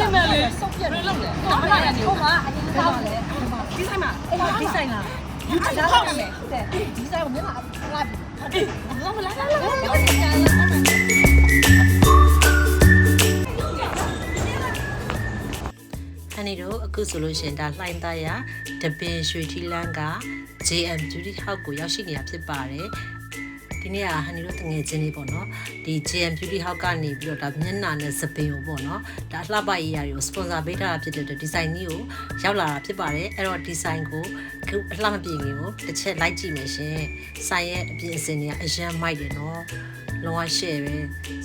ပြင်မဲ့လေစုပ်ပြတ်လို့လေဟုတ်ပါရဲ့ဟုတ်ပါအရင်ကောင်းလေဒီဆိုင်မှာဒီဆိုင်လားယူချလာတယ်တဲ့ဒီဆိုင်ကိုမျက်နှာလာပြီအေးလာမလာလာအနေတို့အခုဆိုလို့ရှင်ဒါလှိုင်းသားရတပင်ရွှေထီလန်းက JM Beauty House ကိုရောက်ရှိနေတာဖြစ်ပါတယ်ဒီနေ့ကဟန်နီတို့တငယ်ချင်းလေးပေါ့နော်ဒီ JM Beauty House ကနေပြီးတော့ဒါမျက်နှာနဲ့စပင်ကိုပေါ့နော်ဒါအလှပရေးရာတွေကို sponsor ပေးထားတာဖြစ်တဲ့ဒီဇိုင်းကြီးကိုရောက်လာတာဖြစ်ပါတယ်အဲ့တော့ဒီဇိုင်းကိုအခုအလှမပြင်ခင်ကိုတစ်ချက်လိုက်ကြည့်မယ်ရှင်ဆိုင်ရဲ့အပြင်အစင်တွေကအရန်မိုက်တယ်နော်လောကရှယ်ပဲ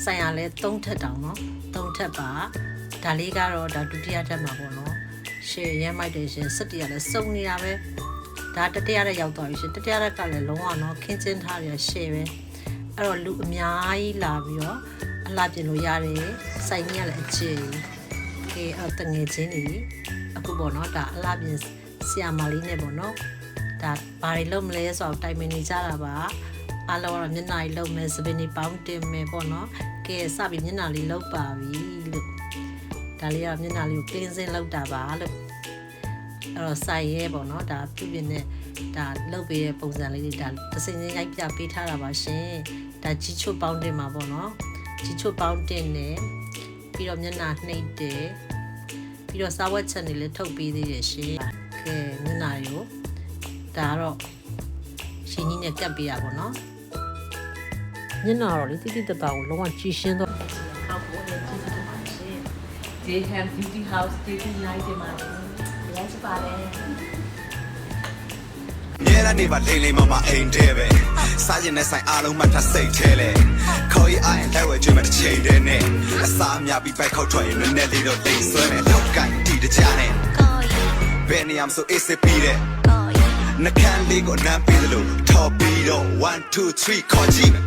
ဆိုင်ရလဲ3ထပ်တောင်နော်3ထပ်ပါဒါလေးကတော့ဒါဒုတိယထပ်မှာပေါ့နော်ရှယ်ရမ်းမိုက်တယ်ရှင်စက်တရလည်းစုံနေတာပဲဒါတတိယရက်ရောက်သွားပြီရှင်တတိယရက်ကလည်းလုံးဝတော့ခင်းကျင်းထားရရှယ်ပဲအဲ့တော့လူအများကြီးလာပြီးတော့အလှပြင်လို့ရတယ်စိုက်ကြီးကလည်းအကျဉ်းကဲအဲ့တငယ်ချင်းတွေအခုပေါ့နော်ဒါအလှပြင်ဆရာမလေးနဲ့ပေါ့နော်ဒါဘာတွေလုပ်မလဲဆိုတော့တိုင်ပင်နေကြတာပါအားလုံးကတော့မျက်နှာကြီးလုပ်မယ်စပင်းတွေပေါင်းတင်မယ်ပေါ့နော်ကဲစပြီးမျက်နှာလေးလုပ်ပါပြီလို့ဒါလေးကမျက်နှာလေးကို cleansing လုပ်တာပါလို့အဲ့တော့ဆိုင်ရဲပေါ့နော်ဒါပြုပြင်တဲ့ဒါလုပ်ပေးတဲ့ပုံစံလေးတွေဒါတစ်စင်းချင်းရိုက်ပြပေးထားတာပါရှင်ဒါကြီးချွတ်ပေါင်းတင်မှာပေါ့နော်ကြီးချွတ်ပေါင်းတင်တယ်ပြီးတော့မျက်နှာနှိပ်တယ်ပြီးတော့စားဝတ်ချက်တွေလည်းထုတ်ပေးသေးတယ်ရှင်ကဲမျက်နှာတွေကိုဒါကတော့ရှင်ကြီးနဲ့ကပ်ပေးရပါတော့မျက်နှာတော့လေတိတိတတ်တာကိုလုံးဝကြည်ရှင်းတော့ဟောက်ကိုလည်းကြည့်နေပါရှင် JM Beauty House တည်တည်လိုက်တယ်မှာရမ်းစပါတယ်မြဲတဲ့နေပါလိမ့်လိမ့်မမအိမ်တဲပဲစားရင်နဲ့ဆိုင်အားလုံးမှထစိတ်ထဲလေခေါ်ရအိုင်လက်ဝဲကျွေးမတစ်ချိန်တည်းနဲ့အစားများပြီးပိုက်ခောက်ထွက်ရင်နည်းနည်းလေးတော့လိမ့်ဆွဲမယ်လောက်ကိုင်းတီတကြနဲ့ဘယ်နေရာမှဆို ACP တဲ့နှကန်းလေးကိုအနမ်းပေးသလိုထော်ပြီးတော့1 2 3ခေါ်ကြည့်မယ်